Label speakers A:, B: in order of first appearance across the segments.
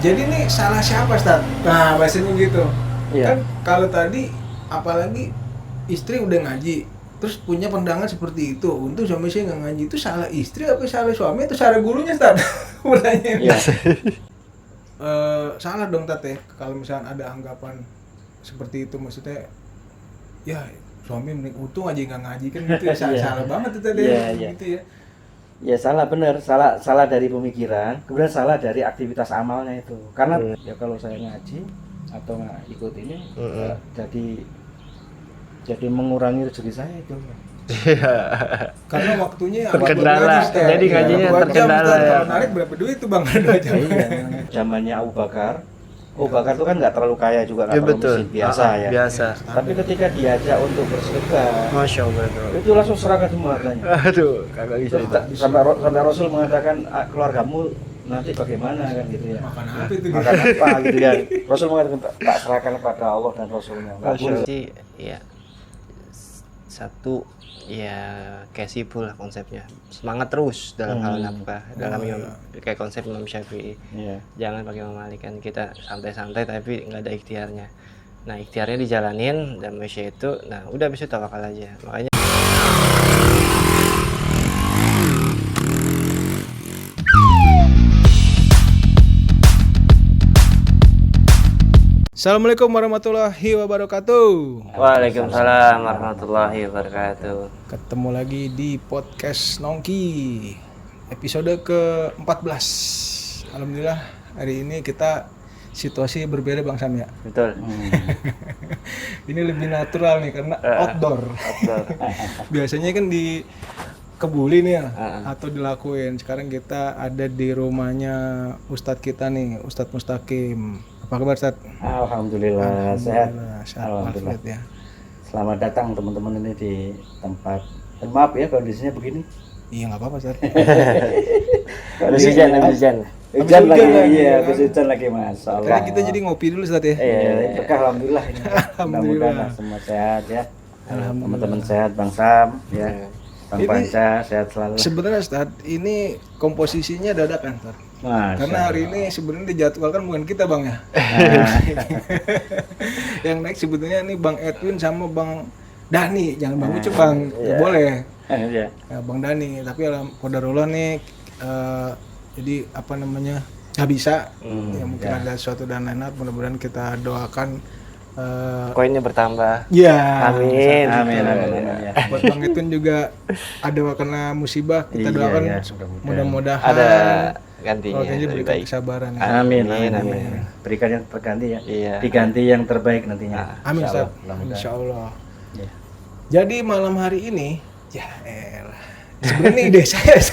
A: Jadi nih salah siapa, Ustaz? Nah, bahasanya gitu.
B: Iya.
A: Kan kalau tadi apalagi istri udah ngaji, terus punya pandangan seperti itu. Untuk suami saya nggak ngaji, itu salah istri apa salah suami atau salah gurunya, Ustaz? Pertanyaan.
B: Iya.
A: Salah dong, Tat ya. Kalau misalnya ada anggapan seperti itu, maksudnya ya suami mending untung aja nggak ngaji kan gitu ya. Salah banget itu tadi gitu ya.
B: Ya salah bener, salah dari pemikiran, kemudian salah dari aktivitas amalnya itu. Karena ya kalau saya ngaji atau nggak ikut ini, jadi mengurangi rezeki saya itu.
A: Karena waktunya
C: terkendala. Jadi ngajinya terkendala.
A: Kalau narik berapa duit tuh Bang? 2 jam.
B: Iya, zamannya Abu Bakar itu kan nggak terlalu kaya juga, nggak terlalu miskin, biasa ya.
C: Biasa.
B: Tapi ketika diajak untuk bersedekah,
C: Masya Allah.
B: itu langsung serahkan semua hartanya.
C: Aduh, kagak bisa.
B: Sampai Rasul mengatakan keluargamu nanti bagaimana kan gitu ya.
A: Makan apa itu?
B: Makan apa gitu ya. Rasul mengatakan tak serahkan kepada Allah dan Rasulnya.
C: Jadi ya satu ya kayak sipul lah konsepnya, semangat terus dalam hal nafkah, dalam kayak konsep Imam Syafi'i. Jangan pakai memalikan, kita santai-santai tapi nggak ada ikhtiarnya. Nah ikhtiarnya dijalanin dan masya itu, nah udah bisa tawakal aja. Makanya
A: Assalamualaikum warahmatullahi wabarakatuh.
C: Waalaikumsalam warahmatullahi wabarakatuh.
A: Ketemu lagi di podcast Nongki episode ke-14. Alhamdulillah hari ini kita situasi berbeda Bang Sam ya.
C: Betul.
A: Ini lebih natural nih karena outdoor. Biasanya kan di kebuli nih ya, atau dilakuin. Sekarang kita ada di rumahnya Ustadz kita nih, Ustadz Mustaqim. Apa kabar Ustadz?
B: Alhamdulillah sehat.
A: Alhamdulillah ya.
B: Selamat datang teman-teman ini di tempat. Maaf ya kondisinya begini.
A: Iya nggak apa-apa Ustadz.
C: Habis hujan.
B: Hujan lagi, iya, habis hujan lagi Mas.
A: Karena kita jadi ngopi dulu Ustadz ya.
B: Iya, berkah alhamdulillah ini. Mudah-mudahan semua sehat ya. Teman-teman sehat, Bang Sam ya. Bang Panca sehat selalu.
A: Sebenarnya Ustadz, ini komposisinya dadakan Ustadz. Karena hari ini sebenarnya dijadwalkan bukan kita Bang ya. Yang naik sebetulnya nih Bang Edwin sama Bang Dani, jangan Bang Ucup Bang, nggak boleh. Ya, Bang Dani, tapi qadarullah nih, jadi apa namanya nggak bisa. Ya mungkin ada sesuatu dan lain-lain. Mudah-mudahan kita doakan
C: Koinnya bertambah.
A: Ya.
C: Amin.
B: Ya.
A: Buat Bang Edwin juga ada kena musibah, kita doakan mudah-mudahan
C: ada gantinya.
A: Kalau berikan kesabaran.
C: Ya.
B: Amin. Berikan yang terganti ya. Iya. Diganti yang terbaik nantinya.
A: Amin Ustaz. Insyaallah. Ya. Jadi malam hari ini, ya elah. Sebenarnya ide saya.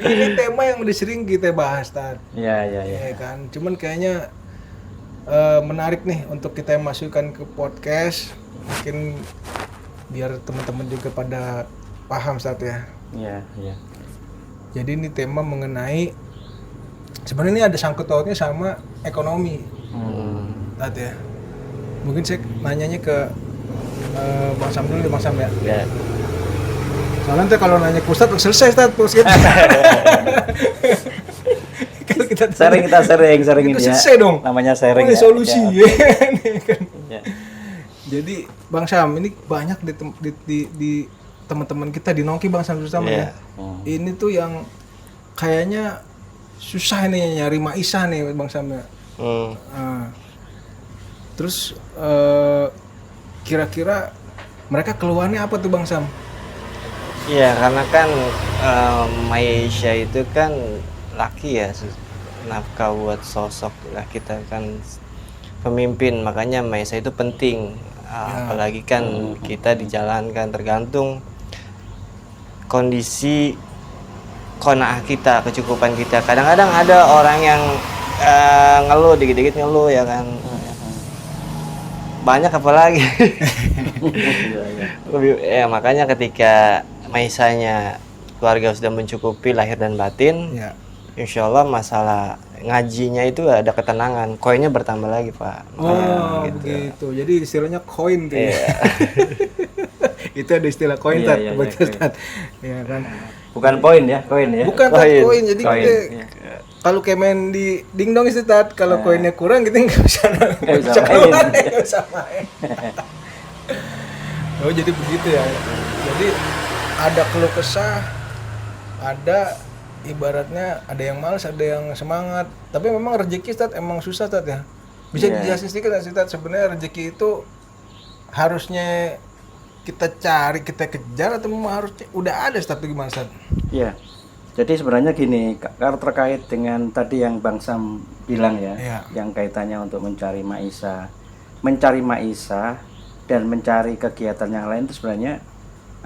A: Ini tema yang udah sering kita bahas, Ustaz.
B: Iya.
A: Ya kan. Cuman kayaknya menarik nih untuk kita masukkan ke podcast. Mungkin biar teman-teman juga pada paham Ustaz ya.
B: Iya.
A: Jadi ini tema mengenai sebenarnya ini ada sangkut pautnya sama ekonomi. Ustaz ya. Mungkin saya nanyanya ke Bang Sam dulu, Bang Sam ya.
B: Iya.
A: Soalnya nanti kalau nanya ke Ustaz selesai Ustaz terus gitu. Kalau kita
B: sering ini ya.
A: Selesai dong.
B: Namanya sharing.
A: Ini solusi
B: ya.
A: Kan. Ya. Jadi Bang Sam ini banyak di teman-teman kita di Nongki Bang Sam terutama ya. Ini tuh yang kayaknya susah nih nyari maisha nih Bang Sam ya. Terus kira-kira mereka keluhannya apa tuh Bang Sam?
C: Iya, karena kan maisha itu kan laki ya, nafkah buat sosok lah, kita kan pemimpin, makanya maisha itu penting. Apalagi kan kita dijalankan tergantung kondisi qanaah kita, kecukupan kita. Kadang-kadang ada orang yang ngeluh, dikit-dikit ngeluh ya kan. Banyak apalagi. Ya makanya ketika maisanya keluarga sudah mencukupi lahir dan batin, insya Allah masalah ngajinya itu ada ketenangan, koinnya bertambah lagi Pak.
A: Gitu. Begitu. Jadi istilahnya koin tuh ya. Itu ada istilah koin ya kan.
B: Bukan poin ya, koin ya.
A: Bukan koin. Jadi kalau kayak main di dingdong Ustaz, kalau koinnya kurang kita nggak bisa
B: main.
A: nggak bisa main. Oh jadi begitu ya. Jadi ada keluh kesah, ada ibaratnya ada yang malas, ada yang semangat. Tapi memang rezeki Ustaz emang susah Ustaz ya. Bisa dijelasin sedikit nggak Ustaz, sebenarnya rezeki itu harusnya kita cari, kita kejar atau memang harusnya udah ada Ustaz, gimana Ustaz?
B: Iya. Jadi sebenarnya gini, kalau terkait dengan tadi yang Bang Sam bilang ya, yang kaitannya untuk mencari maisha dan mencari kegiatan yang lain itu sebenarnya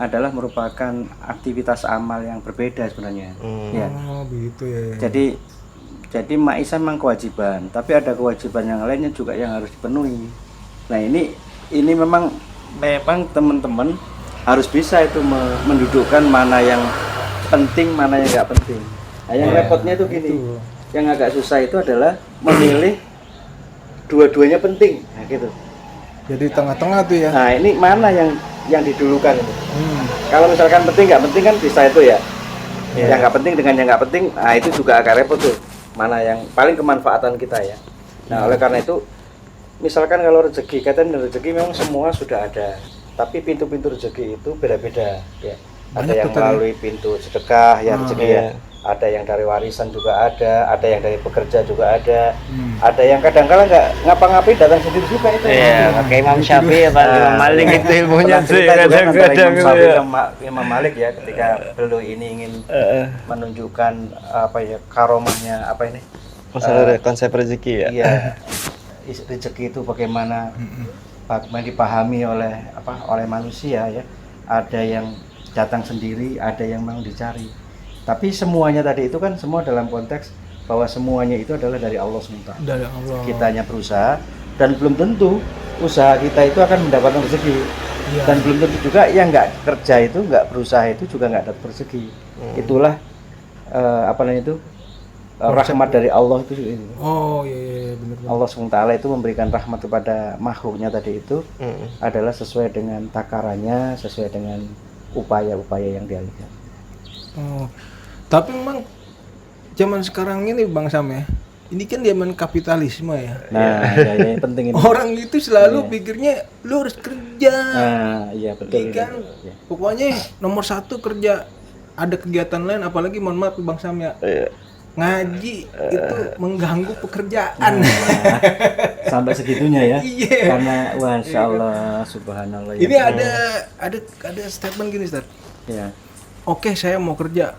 B: adalah merupakan aktivitas amal yang berbeda sebenarnya. Ya.
A: Oh, begitu ya.
B: Jadi maisha memang kewajiban, tapi ada kewajiban yang lainnya juga yang harus dipenuhi. Nah, ini memang teman-teman harus bisa itu mendudukkan mana yang penting, mana yang nggak penting. Nah, yang repotnya itu gini, yang agak susah itu adalah memilih dua-duanya penting, nah, gitu.
A: Jadi tengah-tengah tuh ya.
B: Nah, ini mana yang didulukan itu. Kalau misalkan penting nggak penting kan bisa itu ya. Yang nggak penting dengan yang nggak penting, nah itu juga agak repot tuh. Mana yang paling kemanfaatan kita ya. Nah, oleh karena itu, misalkan kalau rezeki, katanya rezeki memang semua sudah ada, tapi pintu-pintu rezeki itu beda-beda ya. Ada yang melalui pintu sedekah ya rezeki ya. Ada yang dari warisan juga ada yang dari pekerja juga ada yang kadang-kala nggak ngapa-ngapain datang sendiri juga itu.
C: Iya, kayak Imam Syafi'i apa Imam Malik itu ilmunya sih kadang-kadang
B: Imam Syafi'i sama Imam Malik ya, ketika beliau ini ingin menunjukkan karomahnya
C: masalah konsep rezeki ya.
B: Iya. Rezeki itu bagaimana dipahami oleh manusia ya. Ada yang datang sendiri, ada yang memang dicari. Tapi semuanya tadi itu kan semua dalam konteks bahwa semuanya itu adalah dari Allah SWT.
A: Dari Allah.
B: Kita hanya berusaha dan belum tentu usaha kita itu akan mendapatkan rezeki. Dan belum tentu juga yang nggak kerja itu, nggak berusaha itu juga nggak dapat rezeki. Itulah rahmat dari Allah itu.
A: Oh iya benar.
B: Allah SWT itu memberikan rahmat kepada makhluknya tadi itu adalah sesuai dengan takarannya, sesuai dengan upaya-upaya yang dia lihat.
A: Oh, tapi memang zaman sekarang ini Bang Sam ya, ini kan zaman kapitalisme ya.
B: Nah, ya, penting ini.
A: Orang itu selalu pikirnya lu harus kerja.
B: Nah, iya betul.
A: Kan? Ya. Pokoknya nomor satu kerja. Ada kegiatan lain, apalagi mohon maaf Bang Sam ya. Ngaji itu mengganggu pekerjaan.
B: Sampai segitunya ya.
A: Iya.
B: Karena masya Allah, subhanallah.
A: Ini ada statement gini Ustaz.
B: Iya.
A: Oke, saya mau kerja,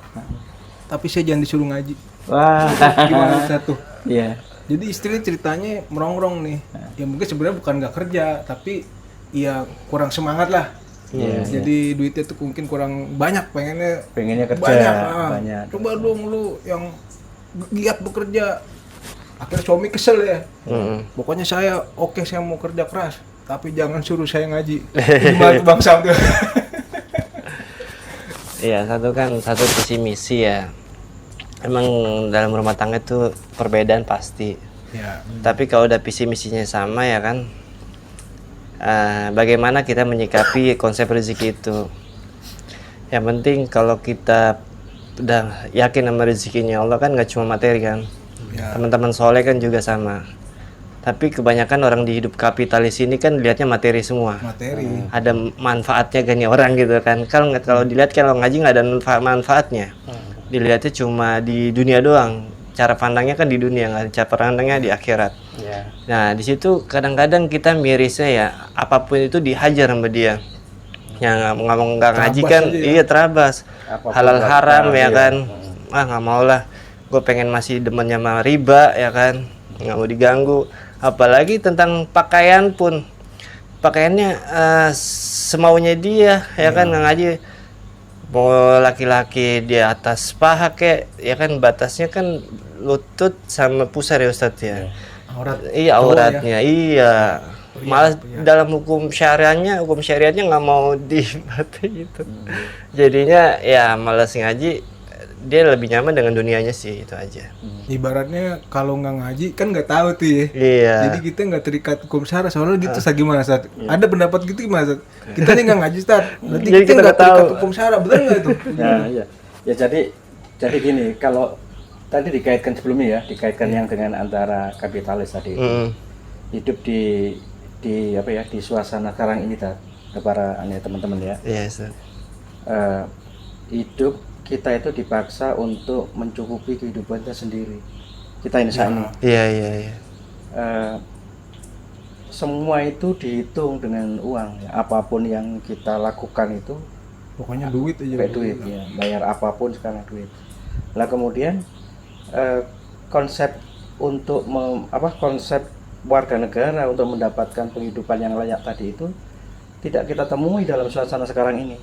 A: tapi saya jangan disuruh ngaji.
B: Wah,
A: gimana Ustaz tuh?
B: Iya.
A: Jadi istri ceritanya merongrong nih. Ya mungkin sebenarnya bukan nggak kerja, tapi ya kurang semangat lah. Jadi duitnya tuh mungkin kurang banyak, pengennya
B: kerja
A: banyak. Coba dong lu yang giat bekerja. Akhirnya suami kesel ya. Pokoknya saya mau kerja keras, tapi jangan suruh saya ngaji. Gimana tuh Bang Sam tuh?
C: Iya, satu visi misi ya. Emang dalam rumah tangga itu perbedaan pasti.
A: Ya.
C: Tapi kalau udah visi misinya sama ya kan, bagaimana kita menyikapi konsep rezeki itu. Yang penting kalau kita udah yakin sama rezekinya Allah kan, nggak cuma materi kan. Ya. Teman-teman soleh kan juga sama. Tapi kebanyakan orang di hidup kapitalis ini kan lihatnya materi semua. Materi. Ada manfaatnya gak nih orang gitu kan. Kalau dilihat kalau ngaji nggak ada manfaatnya. Dilihatnya cuma di dunia doang. Cara pandangnya kan di dunia, nggak cara pandangnya di akhirat. Yeah. Nah di situ kadang-kadang kita mirisnya ya, apapun itu dihajar sama dia. Yang ngomong nggak ngaji kan, iya terabas. Apapun halal haram ya kan. Nggak mau lah. Gue pengen masih demennya sama riba ya kan. Nggak mau diganggu. Apalagi tentang pakaian pun, pakaiannya semaunya dia ya kan, nggak ngaji. Mau laki-laki di atas paha kayak ya kan, batasnya kan lutut sama pusar ya Ustadz ya. Iya auratnya ya. Iya. Malah dalam hukum syariatnya nggak mau dibatai gitu. Jadinya ya malas ngaji. Dia lebih nyaman dengan dunianya sih, itu aja.
A: Ibaratnya kalau nggak ngaji kan nggak tahu tuh ya.
C: Iya.
A: Jadi kita nggak terikat hukum syara, soalnya gitu gimana Ustaz? Ada pendapat gitu gimana Ustaz? Kita nih nggak ngaji Ustaz. Berarti kita nggak terikat hukum syara, betul nggak itu?
B: Nah, iya. Ya jadi gini, kalau tadi dikaitkan sebelumnya ya, dikaitkan yang dengan antara kapitalis tadi itu. Hidup di apa ya, di suasana sekarang ini para teman-teman ya.
C: Iya, Ustaz.
B: Hidup kita itu dipaksa untuk mencukupi kehidupan kita sendiri. Kita ini saat ini.
C: Iya.
B: Semua itu dihitung dengan uang ya. Apapun yang kita lakukan itu
A: Pokoknya duit aja.
B: pakai duit ya. Bayar apapun sekarang duit. Lah kemudian konsep untuk konsep warga negara untuk mendapatkan penghidupan yang layak tadi itu tidak kita temui dalam suasana sekarang ini.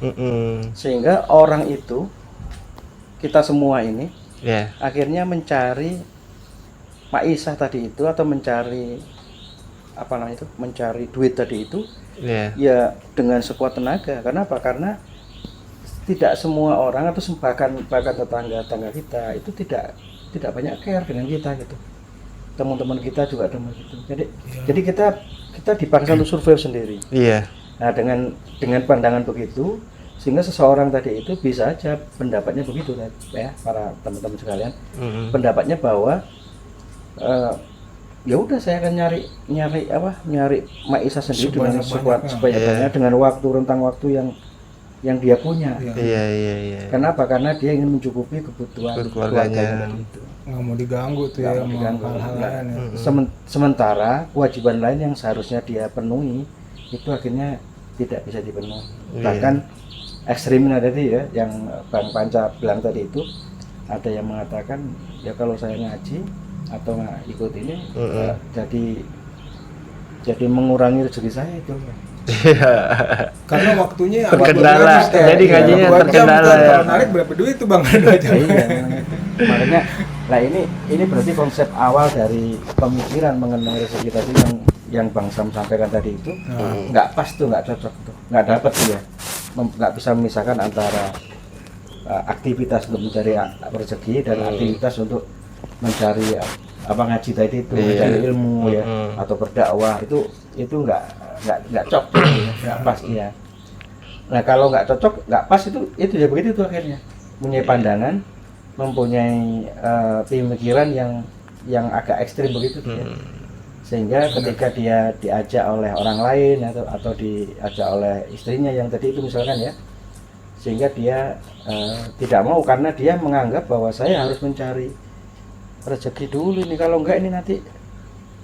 B: Sehingga orang itu, kita semua ini akhirnya mencari maisha tadi itu, atau mencari mencari duit tadi itu ya dengan sekuat tenaga. Kenapa? Karena tidak semua orang atau bahkan tetangga kita itu tidak banyak care dengan kita gitu. Teman-teman kita juga teman gitu. Jadi kita dipaksa untuk survive sendiri.
C: Iya.
B: Nah, dengan pandangan begitu, sehingga seseorang tadi itu bisa aja pendapatnya begitu ya, para teman-teman sekalian. Pendapatnya bahwa ya udah, saya akan nyari maisha sendiri dengan sebanyak-banyaknya, dengan rentang waktu yang dia punya.
C: Iya.
B: Kenapa? Karena dia ingin mencukupi kebutuhan keluarganya itu.
A: Nggak mau diganggu tuh ya sama hal-hal lain ya.
B: Sementara kewajiban lain yang seharusnya dia penuhi itu akhirnya tidak bisa dipenuhi. Bahkan ekstrimnya tadi ya, yang Bang Panca bilang tadi itu, ada yang mengatakan ya kalau saya ngaji atau nggak ikut ini jadi mengurangi rezeki saya itu.
A: Karena waktunya
C: terkendala. Jadi ngajinya terkendala ya.
A: Kalau narik berapa duit tuh Bang? 2 jam.
B: Makanya lah ini berarti konsep awal dari pemikiran mengenai rezeki tadi yang Bang Sam sampaikan tadi itu nggak pas tuh, nggak cocok tuh, nggak dapat tuh ya, nggak bisa memisahkan antara aktivitas untuk mencari rezeki dan aktivitas untuk mencari ngaji tadi itu, mencari ilmu ya, atau berdakwah itu nggak cocok, nggak pas ya. Nah kalau nggak cocok, nggak pas itu ya begitu tuh akhirnya, punya pandangan, mempunyai pemikiran yang agak ekstrim begitu ya. Sehingga ketika dia diajak oleh orang lain atau diajak oleh istrinya yang tadi itu misalkan ya, sehingga dia tidak mau, karena dia menganggap bahwa saya harus mencari rezeki dulu ini, kalau enggak ini nanti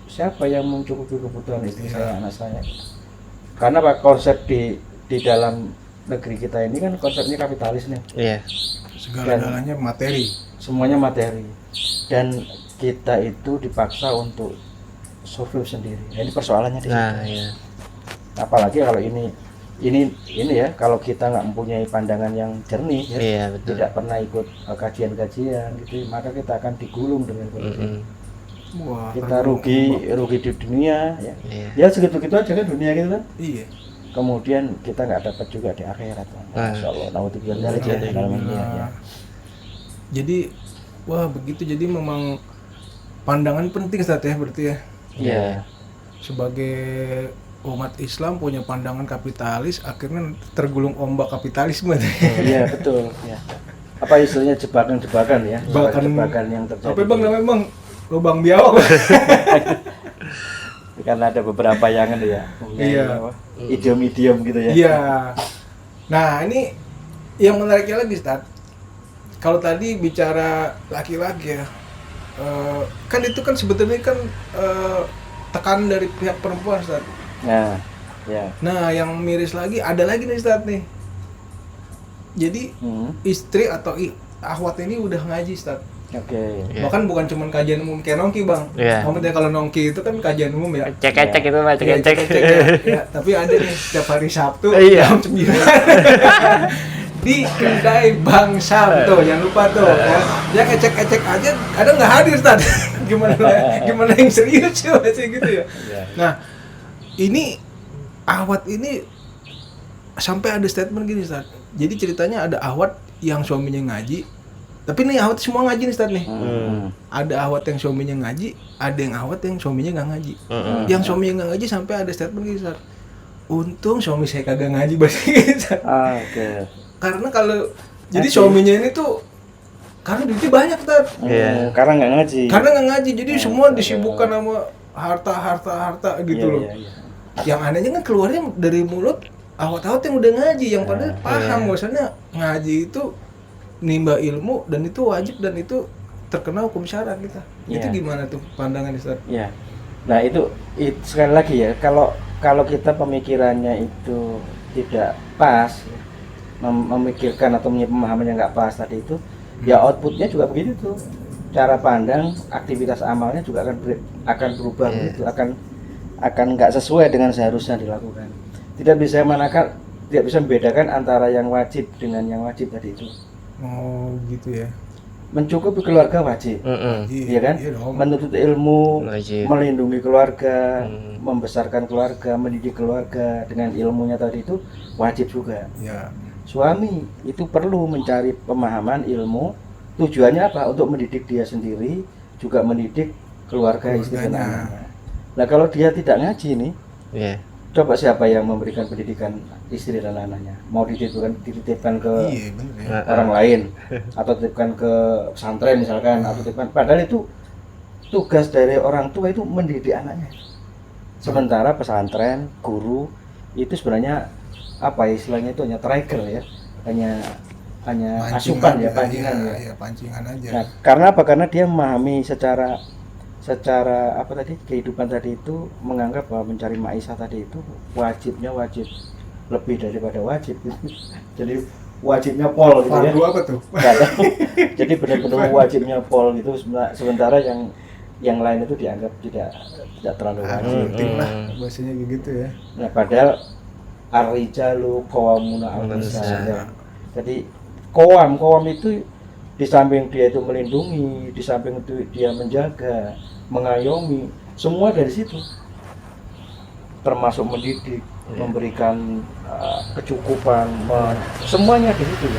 B: siapa yang mencukupi kebutuhan istri saya, anak saya. Karena Pak, konsep di dalam negeri kita ini kan konsepnya kapitalis nih.
C: Iya.
A: Segala-galanya materi.
B: Semuanya materi. Dan kita itu dipaksa untuk survive sendiri. Nah, ini persoalannya di situ.
C: Nah, iya.
B: Apalagi kalau ini ya, kalau kita nggak mempunyai pandangan yang jernih ya,
C: Iya, betul.
B: tidak pernah ikut kajian-kajian gitu, maka kita akan digulung dengan kondisi.
A: Wah,
B: Kita rugi di dunia ya.
C: Iya.
B: Ya segitu-gitu aja kan dunia gitu kan.
A: Iya.
B: Kemudian kita nggak dapat juga di akhirat. Masya Allah, naudzubillah dzalik ya, dalam dunia ya.
A: Jadi wah begitu, jadi memang pandangan penting Ustaz ya, berarti ya.
B: Iya.
A: Sebagai umat Islam punya pandangan kapitalis, akhirnya tergulung ombak kapitalisme.
B: Iya betul ya. Apa istilahnya jebakan-jebakan ya, jebakan yang terjadi.
A: Apa Bang namanya Bang? Lubang biawak.
B: Karena ada beberapa yang ya.
A: Iya.
B: Idiom-idiom gitu ya.
A: Iya. Nah, ini yang menariknya lagi, Ustaz. Kalau tadi bicara laki-laki ya, kan itu kan sebetulnya kan tekanan dari pihak perempuan, Ustaz.
B: Nah, ya.
A: Nah, yang miris lagi, ada lagi nih, Ustaz nih. Jadi, istri atau akhwat ini udah ngaji, Ustaz.
B: Oke.
A: Bahkan bukan cuma kajian umum kayak nongki Bang. Maksudnya kalau nongki itu kan kajian umum ya.
C: Cek-cek itu Pak, cek-cek.
A: Ya, tapi ada nih setiap hari Sabtu
C: Iya.
A: jam 9 di kedai Bang Sam tuh, jangan lupa tuh ya. Dia ecek-ecek aja, kadang nggak hadir Ustaz. gimana yang serius sih masih gitu ya. Nah, ini ahwat ini sampai ada statement gini Ustaz. Jadi ceritanya ada ahwat yang suaminya ngaji. Tapi nih ahwat semua ngaji nih Ustaz nih. Ada ahwat yang suaminya ngaji, ada yang ahwat yang suaminya nggak ngaji. Yang suaminya nggak ngaji sampai ada statement gitu Ustaz. Untung suami saya kagak ngaji bahasa gitu Ustaz.
B: Oke.
A: Karena kalau jadi suaminya ini tuh karena duitnya banyak Tat.
B: Karena nggak ngaji.
A: Karena nggak ngaji, jadi semua disibukkan sama harta gitu loh.
B: Iya.
A: Yang anehnya kan keluarnya dari mulut awat-awat yang udah ngaji, yang padahal paham bahwasanya ngaji itu nimba ilmu dan itu wajib dan itu terkena hukum syara kita. Itu gimana tuh pandangan Ustaz?
B: Iya. Nah itu sekali lagi ya, kalau kita pemikirannya itu tidak pas, memikirkan atau punya pemahaman yang nggak pas tadi itu, ya outputnya juga begitu tuh. Cara pandang, aktivitas amalnya juga akan berubah begitu, akan nggak sesuai dengan seharusnya dilakukan. Tidak bisa membedakan antara yang wajib dengan yang wajib tadi itu.
A: Oh gitu ya.
B: Mencukupi keluarga wajib, iya kan? Menuntut ilmu,
C: Wajib.
B: melindungi keluarga, membesarkan keluarga, mendidik keluarga dengan ilmunya tadi itu wajib juga.
A: Ya.
B: Suami itu perlu mencari pemahaman ilmu, tujuannya apa? Untuk mendidik dia sendiri, juga mendidik keluarga istri dan anak. Nah kalau dia tidak ngaji nih, coba siapa yang memberikan pendidikan istri dan anaknya? Mau dititipkan ke orang lain, atau titipkan ke pesantren misalkan, atau titipkan, padahal itu tugas dari orang tua itu mendidik anaknya. Sementara pesantren, guru itu sebenarnya apa istilahnya itu hanya trigger ya, hanya asupan ya, pancingan ya.
A: Pancingan aja.
B: Nah, karena apa? Karena dia memahami secara apa tadi, kehidupan tadi itu, menganggap bahwa mencari maisha tadi itu wajibnya wajib lebih daripada wajib. Jadi wajibnya pol gitu ya.
A: Fardu apa tuh?
B: Jadi benar-benar wajibnya pol gitu, sementara yang lain itu dianggap tidak terlalu wajib.
A: Bahasanya begitu ya.
B: Nah, padahal ar-rijalu qawwamuna 'alan nisa. Jadi qawam itu di samping dia itu melindungi, di samping itu dia menjaga, mengayomi, semua dari situ, termasuk mendidik, memberikan kecukupan, semuanya di situ.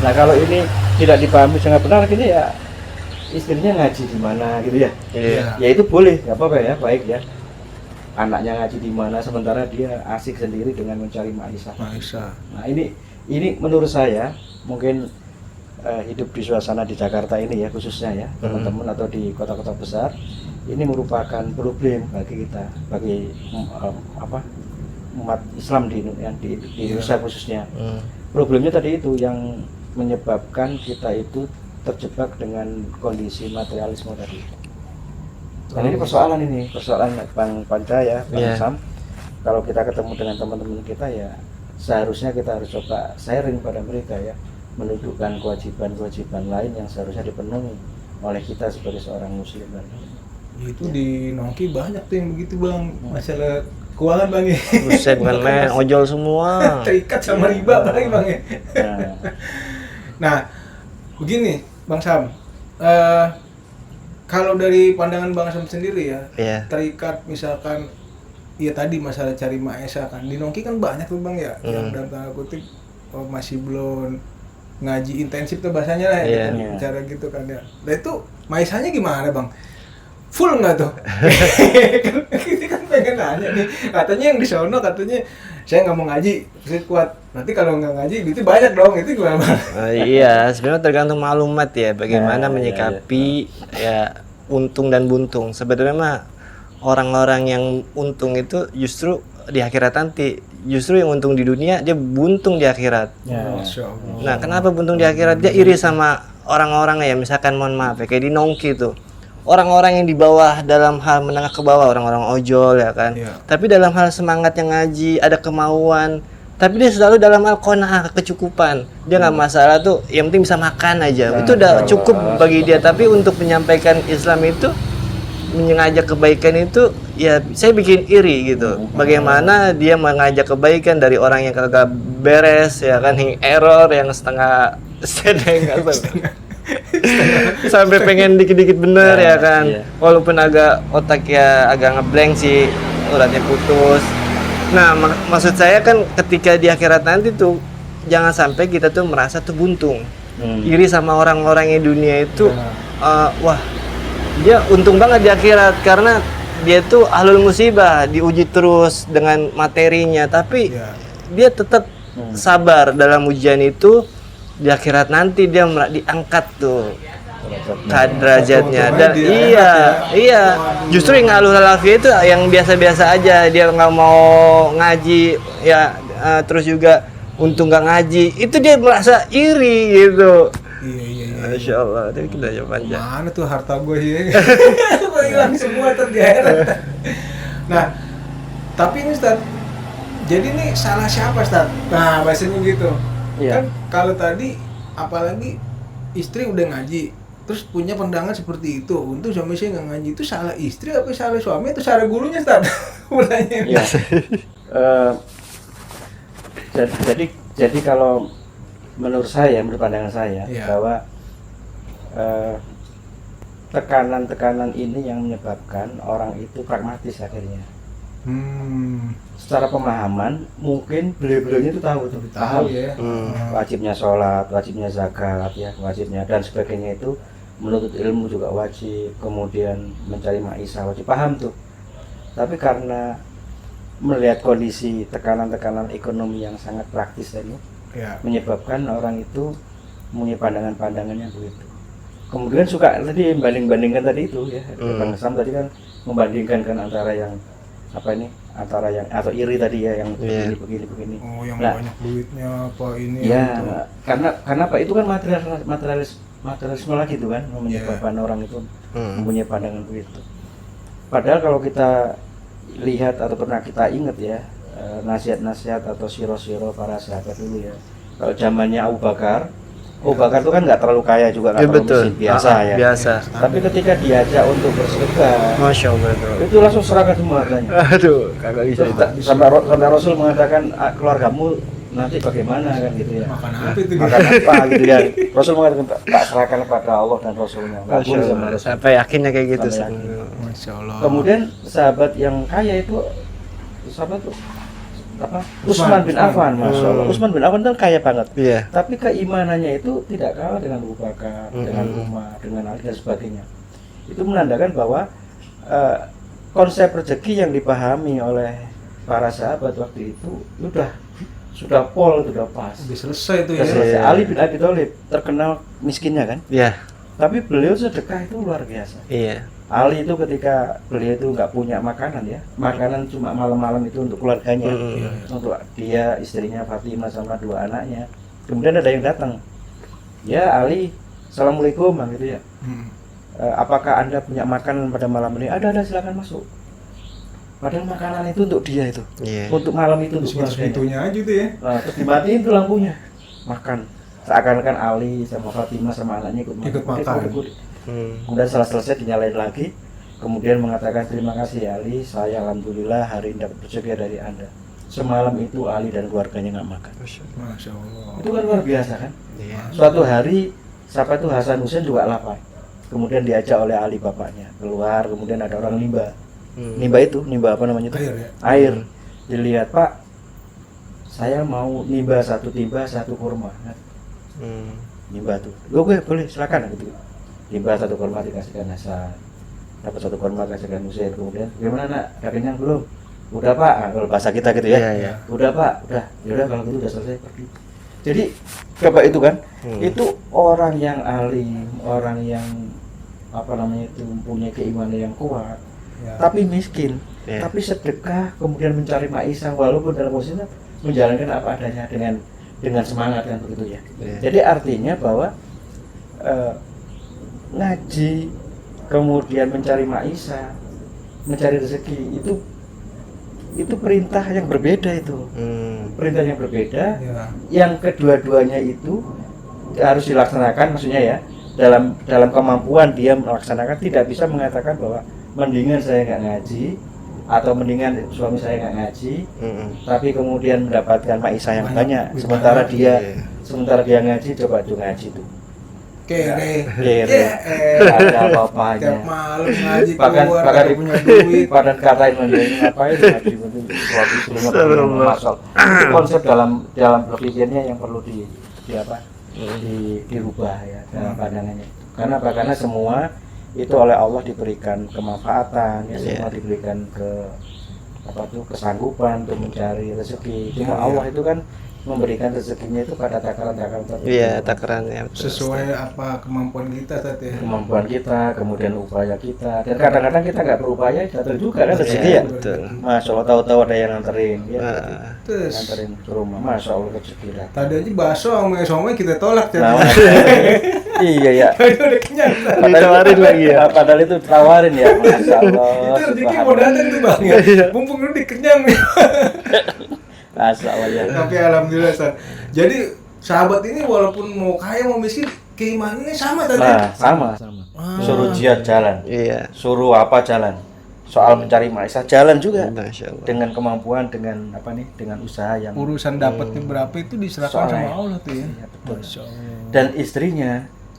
B: Nah kalau ini tidak dipahami sangat benar, gini ya istrinya ngaji di mana gitu ya, ya itu boleh, nggak apa-apa ya, baik ya. Anaknya ngaji di mana, sementara dia asik sendiri dengan mencari maisha. Nah ini menurut saya mungkin hidup di suasana di Jakarta ini ya khususnya ya, teman-teman, atau di kota-kota besar, ini merupakan problem bagi kita, bagi umat Islam di Indonesia khususnya. Problemnya tadi itu yang menyebabkan kita itu terjebak dengan kondisi materialisme tadi. Dan ini persoalan Bang Panca ya, Bang Sam. Kalau kita ketemu dengan teman-teman kita ya seharusnya kita harus coba sharing pada mereka ya, menunjukkan kewajiban-kewajiban lain yang seharusnya dipenuhi oleh kita sebagai seorang muslim.
A: Itu di Nongki banyak tuh yang begitu Bang, masalah keuangan Bang ya.
C: Buset, bukan main, ojol semua.
A: Terikat sama riba apalagi Bang ya. Nah, begini Bang Sam, kalau dari pandangan Bang Sam sendiri ya, terikat misalkan, ya tadi masalah cari maisha kan, di Nongki kan banyak tuh Bang ya, yang dalam tanda kutip masih belum ngaji intensif tuh bahasanya lah ya, cara gitu kan ya. Nah itu maishanya gimana Bang? Full nggak tuh? Kita kan pengen nanya nih, katanya yang di sono katanya saya nggak mau ngaji, saya kuat. Nanti kalau nggak ngaji itu banyak dong, itu gimana Bang?
C: Iya, sebenarnya tergantung maklumat ya, bagaimana menyikapi ya untung dan buntung. Sebenarnya mah orang-orang yang untung itu justru di akhirat nanti, justru yang untung di dunia dia buntung di akhirat. Nah, kenapa buntung di akhirat? Dia iri sama orang-orang ya, misalkan mohon maaf ya, kayak di Nongki tuh. Orang-orang yang di bawah dalam hal menengah ke bawah, orang-orang ojol ya kan. Tapi dalam hal semangat yang ngaji, ada kemauan. Tapi dia selalu dalam hal qanaah, kecukupan. Dia nggak masalah tuh, yang penting bisa makan aja. Itu udah cukup bagi dia. Tapi untuk menyampaikan Islam itu, mengajak kebaikan itu, ya saya bikin iri gitu. Bagaimana dia mengajak kebaikan dari orang yang kagak beres ya kan, yang error, yang setengah sampai pengen dikit-dikit bener ya kan. Walaupun agak otak ya agak ngeblank sih, uratnya putus. Nah maksud saya kan ketika di akhirat nanti tuh jangan sampai kita tuh merasa tuh buntung, iri sama orang-orang yang dunia itu. Wah dia untung banget di akhirat karena dia tuh ahlul musibah, diuji terus dengan materinya, tapi dia tetap sabar dalam ujian itu. di akhirat nanti dia diangkat tuh derajatnya. Dan iya, justru yang ngeluh lalafi itu yang biasa-biasa aja, dia nggak mau ngaji ya, terus juga untung nggak ngaji, itu dia merasa iri gitu.
A: Iya.
C: Masya Allah, tapi kita aja panjang.
A: Mana tuh harta gue ya? Gue hilang semua terjadi. Nah, tapi ini Ustaz, jadi nih salah siapa Ustaz? Nah, bahasanya gitu.
B: Iya.
A: Kan kalau tadi apalagi istri udah ngaji, terus punya pandangan seperti itu, untuk suami saya nggak ngaji, itu salah istri apa salah suami itu salah gurunya Ustaz? Mulanya.
B: Iya. Jadi kalau menurut pandangan saya, bahwa tekanan-tekanan ini yang menyebabkan orang itu pragmatis akhirnya. Secara pemahaman mungkin beliau-beliaunya itu tahu paham
A: ya.
B: Wajibnya sholat, wajibnya zakat ya, wajibnya dan sebagainya itu, menuntut ilmu juga wajib, kemudian mencari maisha wajib, paham tuh. Tapi karena melihat kondisi tekanan-tekanan ekonomi yang sangat praktis tadi, menyebabkan orang itu punya pandangan-pandangan yang begitu. Kemudian suka tadi banding-bandingkan tadi itu ya, Bang Sam tadi kan membandingkan kan antara yang antara yang atau iri tadi ya, yang begini.
A: Oh, yang banyak duitnya apa ini?
B: Ya, karena apa itu kan materialisme lagi itu kan, menyebabkan orang itu mempunyai pandangan begitu. Padahal kalau kita lihat atau pernah kita ingat ya, nasihat-nasihat atau siro-siro para sahabat dulu ya. Kalau zamannya Abu Bakar itu kan nggak terlalu kaya juga, nggak terlalu miskin, biasa ya. Biasa. Tapi ketika diajak untuk bersedekah,
C: Masya Allah,
B: itu langsung serahkan semua hartanya.
C: Aduh, kagak bisa itu.
B: Sampai Rasul mengatakan, keluargamu nanti bagaimana kan gitu ya.
A: Makan apa itu?
B: Makan apa gitu ya. Rasul mengatakan, tak serahkan kepada Allah dan Rasulnya.
C: Masya Allah, sampai yakinnya kayak gitu.
A: Masya Allah.
B: Kemudian sahabat yang kaya itu, sahabat tuh Utsman bin Affan, Masya Allah. Utsman bin Affan kan kaya banget.
C: Iya.
B: Tapi keimanannya itu tidak kalah dengan Abu Bakar, dengan Umar, dengan Ali dan sebagainya. Itu menandakan bahwa konsep rezeki yang dipahami oleh para sahabat waktu itu sudah pas.
A: Udah selesai itu
B: Sudah
A: ya.
B: selesai. Ali bin Abi Thalib terkenal miskinnya kan?
C: Iya.
B: Tapi beliau sedekah itu luar biasa.
C: Iya.
B: Ali itu ketika beliau itu nggak punya makanan ya, makanan cuma malam-malam itu untuk keluarganya, untuk dia, istrinya Fatimah sama 2 anaknya. Kemudian ada yang datang, ya Ali, assalamualaikum gitu ya. Apakah Anda punya makanan pada malam ini? Ada, silakan masuk. Padahal makanan itu untuk dia itu, untuk malam itu, untuk
A: segitunya aja tuh ya.
B: Terus dimatiin tuh lampunya, makan. Seakan-akan Ali sama Fatimah sama anaknya ikut makan. Kemudian setelah selesai dinyalain lagi, kemudian mengatakan terima kasih Ali, saya alhamdulillah hari ini dapat rezeki dari Anda. Semalam itu Ali dan keluarganya nggak makan.
A: Masya Allah.
B: Itu kan luar biasa kan?
C: Iya.
B: Suatu hari siapa itu Hasan Hussein juga lapar. Kemudian diajak oleh Ali bapaknya keluar, kemudian ada orang nimba. Nimba apa namanya itu? Air. Dilihat, Pak, saya mau nimba 1 timba 1 kurma. Nimba tuh. Oke, boleh, silakan gitu. Nimba 1 kurma dikasihkan Hasan, dapat 1 kurma kasihkan Hussein. Kemudian gimana nak, udah kenyang belum? Udah Pak, kalau bahasa kita gitu ya. Udah Pak, udah. Yaudah kalau gitu udah selesai, pergi. Jadi coba itu kan, itu orang yang alim, orang yang itu mempunyai keimanan yang kuat, tapi miskin, tapi sedekah, kemudian mencari maisha walaupun dalam posisinya menjalankan apa adanya dengan semangat kan begitu ya. Jadi artinya bahwa ngaji, kemudian mencari maisha, mencari rezeki itu perintah yang berbeda itu. Perintah yang berbeda, yang kedua-duanya itu harus dilaksanakan, maksudnya ya dalam kemampuan dia melaksanakan, tidak bisa mengatakan bahwa mendingan saya nggak ngaji atau mendingan suami saya nggak ngaji, tapi kemudian mendapatkan maisha yang banyak, sementara dia ngaji, coba tuh ngaji tuh.
A: Kere.
B: Ada apa-apanya.
A: Tiap malam ngaji
B: bahkan
A: punya duit.
B: Pada katain menjadi ngapain ngaji itu suatu sebelumnya masuk. Itu konsep dalam berpikirnya yang perlu dirubah ya dalam pandangannya. Karena apa? Karena semua itu oleh Allah diberikan kemanfaatan, semua diberikan kesanggupan untuk mencari rezeki. Cuma Allah itu kan memberikan rezekinya itu pada takaran-takaran tertentu.
C: Iya, takarannya
A: Sesuai apa kemampuan kita Ustaz ya.
B: Kemampuan kita, kemudian upaya kita, dan kadang-kadang kita nggak berupaya jatuh juga kan rezeki ya.
C: betul.
B: Masya Allah, tahu-tahu ada yang nganterin, ya,
A: Terus
B: nganterin ke rumah. Masya Allah rezeki lah.
A: tadi aja bakso sama somai kita tolak
B: Nah,
A: Ustaz.
B: iya ya.
A: Tadi udah kenyang Ustaz.
C: Ditawarin lagi ya.
B: Padahal itu tawarin ya, Masya Allah.
A: Itu rezeki mau datang tuh Bang. Mumpung lu dikenyang nih.
B: Masya Allah ya.
A: Tapi alhamdulillah Ustaz. Jadi sahabat ini walaupun mau kaya mau miskin keimanannya sama tadi.
B: Nah, sama. Suruh jihad jalan,
C: Iya.
B: suruh apa jalan. Soal mencari maisha jalan juga.
C: Masya Allah.
B: Dengan kemampuan, dengan apa nih, dengan usaha yang
A: Urusan dapatnya berapa itu diserahkan
B: Soalnya.
A: sama Allah tuh ya.
B: Iya, betul.
A: Masya Allah.
B: Dan istrinya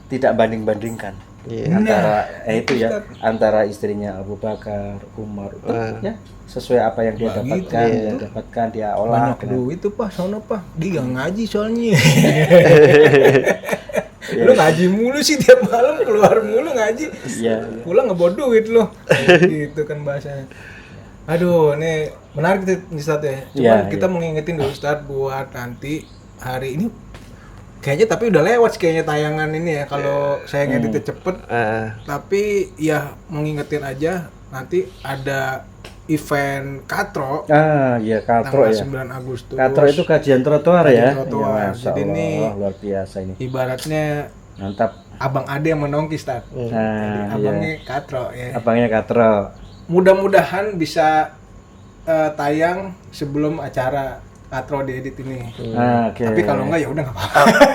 B: tidak banding-bandingkan.
C: Iya.
B: Antara itu ya, antara istrinya Abu Bakar, Umar, ya sesuai apa yang dia
A: Wah, gitu,
B: dapatkan,
A: iya.
B: dia dapatkan, dia olah.
A: Banyak duit tuh Pak, sono Pak. Dia nggak ngaji soalnya. Lu ngaji mulu sih tiap malam keluar mulu ngaji.
B: Iya.
A: Pulang ngebawa duit lo. Gitu kan bahasanya. Aduh, ini menarik nih Ustaz ya. Cuman
B: Iya,
A: kita mau ngingetin dulu Ustaz buat nanti hari ini kayaknya tapi udah lewat sih kayaknya tayangan ini ya kalau saya ngeditnya cepet. Tapi ya mau ngingetin aja nanti ada event Katro
B: Ah, iya Katro
A: tanggal
B: ya.
A: 9 Agustus.
B: Katro itu kajian trotoar ya.
A: Kajian trotoar.
B: Iya, Masya
A: Jadi
B: Allah,
A: ini
B: luar biasa ini.
A: Ibaratnya
B: Mantap.
A: Abang Ade yang menongki Ustaz.
B: Nah,
A: Abangnya
B: iya.
A: Katro ya.
B: Abangnya Katro.
A: Mudah-mudahan bisa tayang sebelum acara Katro diedit ini.
B: Ah, oke.
A: Tapi kalau enggak ya udah nggak apa-apa.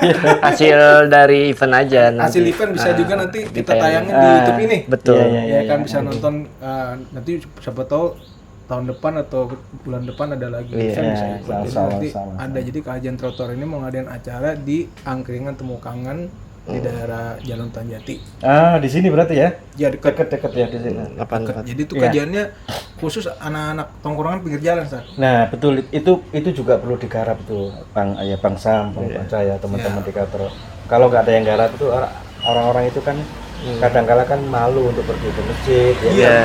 C: Hasil dari event aja nanti.
A: Hasil event bisa juga nanti kita
C: ditayangin.
A: tayangin di YouTube ini.
C: Betul.
B: Iya,
A: Ya kan bisa nonton nanti siapa tahu tahun depan atau bulan depan ada lagi
C: Iya,
A: bisa ikut. Jadi
B: sama-sama,
A: nanti
B: sama-sama.
A: ada jadi kajian trotoar ini mau ngadain acara di Angkringan Temukangan di daerah Jalan Tanjati.
B: Ah, di sini berarti ya?
A: Ya dekat.
B: Deket-deket ya di sini.
A: Dekat. Jadi itu
B: Iya.
A: kajiannya khusus anak-anak tongkrongan pinggir jalan, Ustaz.
B: Nah, betul itu juga perlu digarap tuh, Bang Bang Sam, Bang Panca ya, teman-teman di Katro. Kalau nggak ada yang garap itu orang-orang itu kan kadang-kala kan malu untuk pergi ke masjid ya.
C: Iya.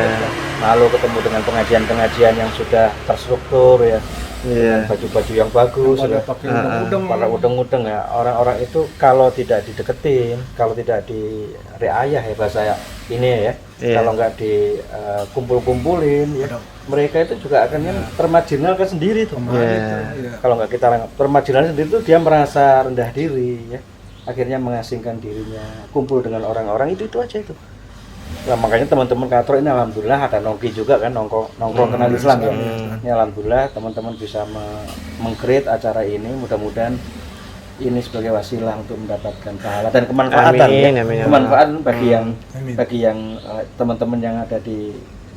B: Malu ketemu dengan pengajian-pengajian yang sudah terstruktur ya.
C: Iya.
B: Baju-baju yang bagus
A: Pada
B: ya.
A: pakai udeng-udeng.
B: Para udeng-udeng ya. Orang-orang itu kalau tidak dideketin, kalau tidak direayah ya bahasa ini ya.
C: Iya.
B: Kalau nggak dikumpul-kumpulin ya, mereka itu juga akan kan termarginalkan sendiri tuh.
A: Iya.
B: Kalau nggak kita termarginalkan sendiri tuh dia merasa rendah diri ya. Akhirnya mengasingkan dirinya, kumpul dengan orang-orang itu aja itu. Nah, makanya teman-teman Katro ini alhamdulillah ada nongki juga kan, nongkrong kenal Islam ya. Ini alhamdulillah teman-teman bisa meng-create acara ini, mudah-mudahan ini sebagai wasilah untuk mendapatkan pahala dan kemanfaatan
C: Amin,
B: ya.
C: amin, ya
B: Kemanfaatan bagi
A: Amin.
B: yang teman-teman yang ada di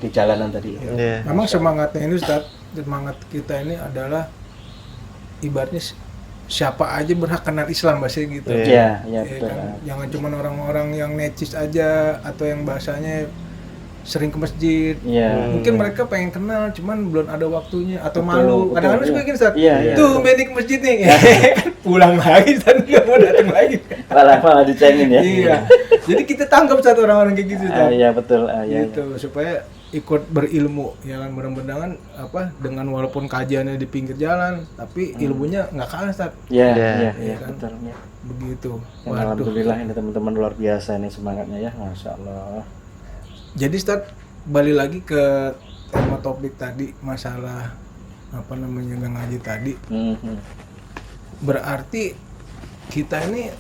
B: jalanan tadi.
C: Iya.
A: Memang semangatnya ini Ustaz, semangat kita ini adalah ibaratnya siapa aja berhak kenal Islam bahasa gitu.
B: Iya, iya
A: Ya
B: betul.
A: kan? Jangan cuma orang-orang yang necis aja atau yang bahasanya sering ke masjid.
B: Iya.
A: Mungkin mereka pengen kenal cuman belum ada waktunya atau
B: Betul,
A: malu.
B: betul,
A: Kadang-kadang suka
B: iya.
A: gini Ustaz.
B: Iya, iya.
A: Tuh bedik ke masjid nih. Pulang lagi Ustaz, nggak mau datang lagi.
B: Malah dicengin ya.
A: Iya. Jadi kita tangkap satu orang-orang kayak gitu Ustaz.
B: Iya betul. Iya.
A: Gitu supaya ikut berilmu ya kan mudah-mudahan apa dengan walaupun kajiannya di pinggir jalan tapi ilmunya nggak kalah Ustaz.
B: Iya,
C: Iya.
B: iya,
A: Iya kan?
B: betul. Ya.
A: Begitu.
B: Dan
A: Waduh.
B: alhamdulillah ini teman-teman luar biasa ini semangatnya ya, Masya Allah.
A: Jadi Ustaz balik lagi ke tema topik tadi masalah apa namanya nggak ngaji tadi.
B: Mhm.
A: Berarti kita ini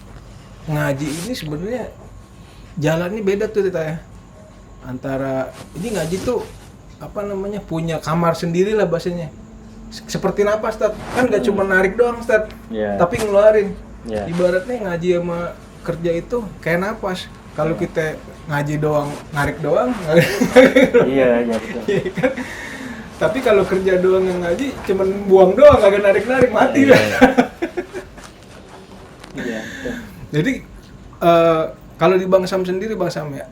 A: ngaji ini sebenarnya jalannya beda tuh kita ya. Antara ini ngaji tuh apa namanya punya kamar sendiri lah bahasanya. Seperti napas Ustaz. Kan nggak cuma narik doang Ustaz.
B: Iya.
A: Tapi ngeluarin.
B: Iya.
A: Ibaratnya ngaji sama kerja itu kayak napas. Kalau kita ngaji doang, narik doang,
B: Iya, iya betul.
A: iya kan? Tapi kalau kerja doang yang ngaji, cuman buang doang, kagak narik-narik, mati lah.
B: Iya. betul.
A: Jadi kalau di Bang Sam sendiri, Bang Sam ya,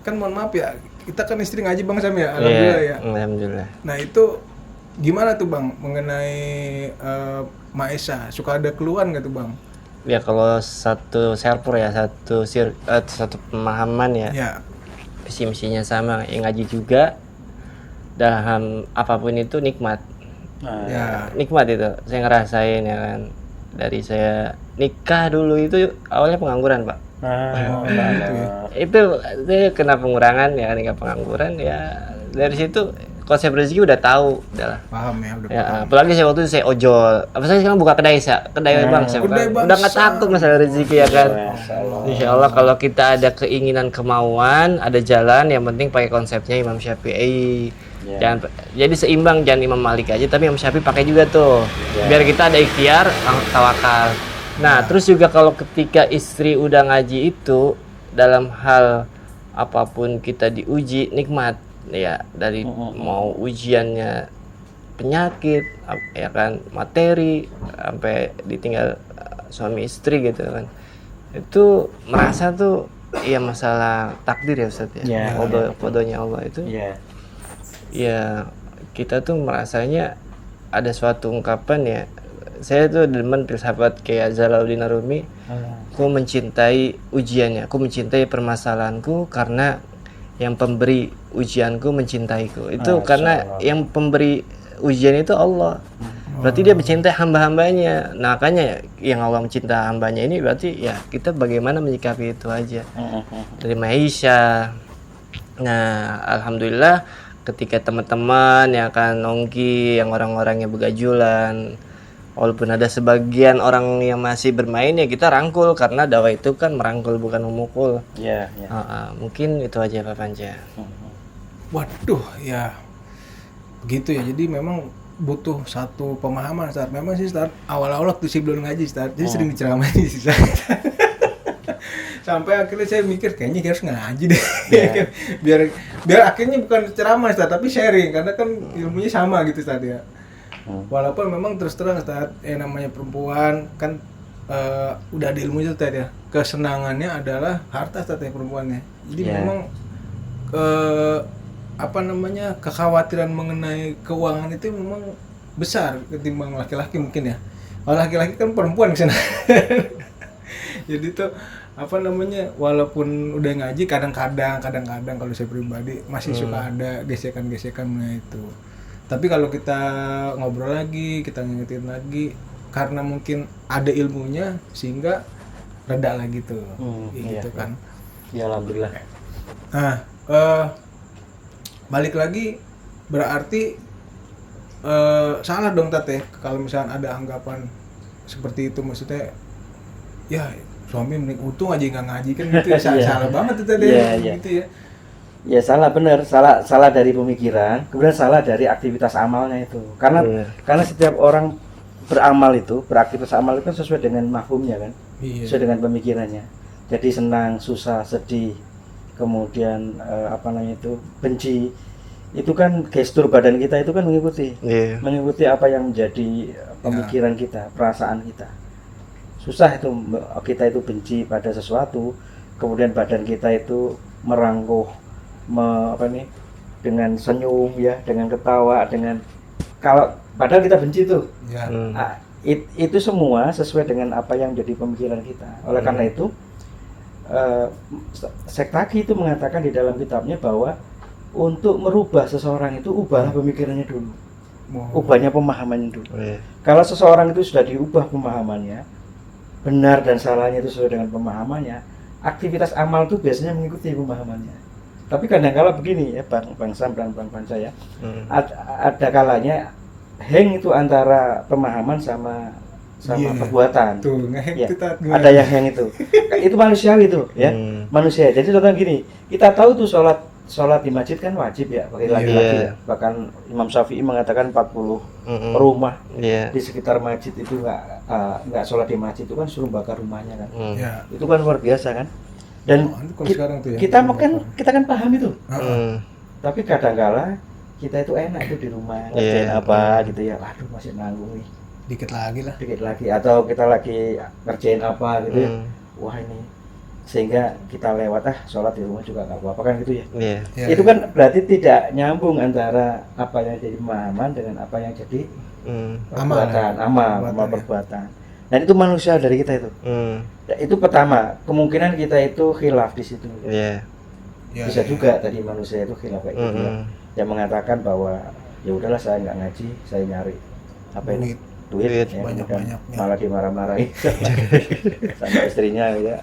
A: kan mohon maaf ya, kita kan istri ngaji Bang Sam ya, alhamdulillah ya.
C: Alhamdulillah.
A: Nah itu gimana tuh Bang mengenai Maesa? Suka ada keluhan nggak tuh Bang?
C: Ya kalau satu server ya, satu pemahaman ya,
A: Ya,
C: visi misinya sama, yang ngaji juga dalam apapun itu nikmat.
B: Nah,
A: ya,
C: Nikmat itu, saya ngerasain ya kan. Dari saya nikah dulu itu awalnya pengangguran, Pak.
A: gitu ya.
C: Itu saya kena pengurangan ya, nikah pengangguran ya. Dari situ konsep rezeki udah tahu, udahlah.
A: Paham ya, udah
C: Ya,
A: paham.
C: apalagi saya waktu itu saya ojol. Apa saya sekarang buka kedai bangsa.
A: Kedai
C: Udah nggak
A: bangsa.
C: takut masalah rezeki ya kan. Insya Allah kalau kita ada keinginan, kemauan, ada jalan, yang penting pakai konsepnya Imam Syafi'i. Jangan jadi seimbang, jangan Imam Malik aja, tapi Imam Syafi'i pakai juga tuh. Biar kita ada ikhtiar, tawakal. Nah, terus juga kalau ketika istri udah ngaji itu, dalam hal apapun kita diuji, nikmat ya, dari mau ujiannya penyakit ya kan, materi, sampai ditinggal suami istri gitu kan, itu merasa tuh ya masalah takdir ya Ustaz ya, kodonya Allah itu ya, kita tuh merasanya ada suatu ungkapan ya, saya tuh demen filsafat kayak Jalaluddin Arumi, aku mencintai ujiannya, aku mencintai permasalahanku karena yang pemberi ujianku mencintaiku. Itu karena yang pemberi ujian itu Allah. Berarti dia mencintai hamba-hambanya. Nah, makanya yang Allah mencintai hambanya ini berarti ya kita bagaimana menyikapi itu aja. Dari Maisha. Nah, alhamdulillah ketika teman-teman yang akan nongki, yang orang-orangnya begajulan, walaupun ada sebagian orang yang masih bermain ya kita rangkul, karena dakwah itu kan merangkul bukan memukul. Mungkin itu aja Pak Panca.
A: Waduh, ya begitu ya. Jadi memang butuh satu pemahaman Ustaz. Memang sih Ustaz, awal-awal waktu saya belum ngaji Ustaz, jadi sering diceramahin sih Ustaz. Sampai akhirnya saya mikir kayaknya harus ngaji deh. biar akhirnya bukan ceramah Ustaz, tapi sharing, karena kan ilmunya sama gitu Ustaz ya. Walaupun memang terus terang Ustaz, namanya perempuan kan udah ada ilmunya Ustaz ya. Kesenangannya adalah harta Ustaz ya perempuannya. Jadi memang kekhawatiran mengenai keuangan itu memang besar ketimbang laki-laki mungkin ya. Kalau laki-laki kan perempuan kesana. Jadi tuh walaupun udah ngaji kadang-kadang kalau saya pribadi masih suka ada gesekan-gesekan mengenai itu. Tapi kalau kita ngobrol lagi, kita ngingetin lagi, karena mungkin ada ilmunya sehingga reda lagi tuh, gitu kan.
B: Ya alhamdulillah.
A: Nah, balik lagi berarti salah dong Tate kalau misalnya ada anggapan seperti itu, maksudnya ya suami mending untung aja nggak ngaji kan gitu ya. Salah banget itu Tate gitu ya.
B: Ya salah, benar, salah dari pemikiran, kemudian salah dari aktivitas amalnya itu. Karena setiap orang beramal itu, beraktivitas amal itu kan sesuai dengan mafhumnya kan, sesuai dengan pemikirannya. Jadi senang, susah, sedih, kemudian benci, itu kan gestur badan kita itu kan mengikuti apa yang menjadi pemikiran kita, perasaan kita. Susah itu kita itu benci pada sesuatu, kemudian badan kita itu merangkuh dengan senyum ya, dengan ketawa, dengan kalau padahal kita benci tuh. Itu semua sesuai dengan apa yang jadi pemikiran kita. Oleh karena itu Sektaki itu mengatakan di dalam kitabnya bahwa untuk merubah seseorang itu ubahlah pemikirannya dulu. Ubahnya pemahamannya dulu. Kalau seseorang itu sudah diubah pemahamannya, benar dan salahnya itu sesuai dengan pemahamannya, aktivitas amal itu biasanya mengikuti pemahamannya. Tapi kadang-kala begini ya Bang Sam dan Bang Panca ya, ada kalanya hang itu antara pemahaman sama perbuatan.
A: Tuh,
B: ya, ada yang hang itu. Itu manusiawi itu ya, manusia. Jadi contohnya gini, kita tahu tuh sholat di masjid kan wajib ya bagi laki-laki. Bahkan Imam Syafi'i mengatakan 40 rumah di sekitar masjid itu nggak sholat di masjid itu kan suruh bakar rumahnya kan. Itu kan luar biasa kan. Dan kita kan paham itu. Tapi kadang-kala kita itu enak itu di rumah ngerjain apa gitu ya. Aduh masih nanggung nih. Dikit lagi atau kita lagi ngerjain apa gitu ya. Wah ini sehingga kita lewat sholat di rumah juga nggak apa-apa kan gitu ya. Itu kan berarti tidak nyambung antara apa yang jadi pemahaman dengan apa yang jadi perbuatan, amal perbuatan. Dan itu manusia dari kita itu. Ya, itu pertama, kemungkinan kita itu khilaf di situ. Bisa juga tadi manusia itu khilaf kayak gitu. Yang mengatakan bahwa ya udahlah saya nggak ngaji, saya nyari apa ini duit ya,
A: banyak-banyaknya.
B: malah dimarah-marahin sama istrinya ya.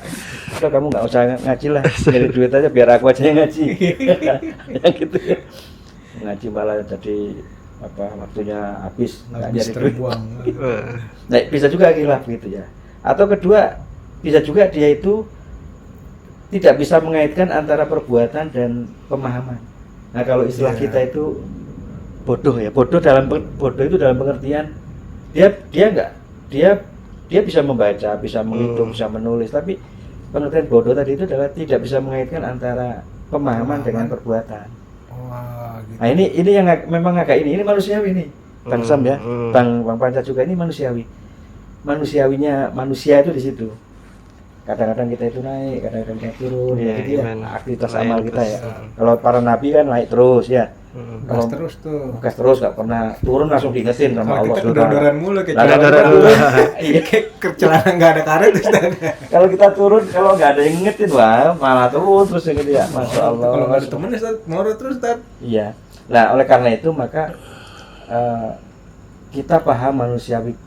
B: Udah kamu nggak usah ngaji lah, nyari duit aja biar aku aja yang ngaji. Ya gitu ya. Ngaji malah jadi waktunya habis nggak nyari duit.
A: terbuang.
B: Nah, bisa juga khilaf gitu ya. Atau kedua, bisa juga dia itu tidak bisa mengaitkan antara perbuatan dan pemahaman. Nah, kalau istilah kita itu bodoh ya. Bodoh itu dalam pengertian dia bisa membaca, bisa menghitung, bisa menulis, tapi pengertian bodoh tadi itu adalah tidak bisa mengaitkan antara pemahaman dengan perbuatan.
A: Wah, gitu.
B: Nah, ini yang memang agak ini manusiawi nih. Bang Sam ya, Bang Panca juga ini manusiawi. Manusiawinya manusia itu di situ. Kadang-kadang kita itu naik, kadang-kadang kita turun, gitu ya. Aktivitas amal kita ya. Kalau para nabi kan naik terus ya.
A: Gas terus tuh.
B: Gas terus nggak pernah turun, langsung diingetin sama Allah.
A: Kita kedodoran mulu kayak
B: Dodoran mulu.
A: Iya, kayak celana nggak ada karet terus.
B: Kalau kita turun, kalau nggak ada yang ngingetin, wah malah turun terus gitu ya. Masya Allah.
A: Kalau nggak ada temen ya nurut terus Tad.
B: Iya. Nah, oleh karena itu maka kita paham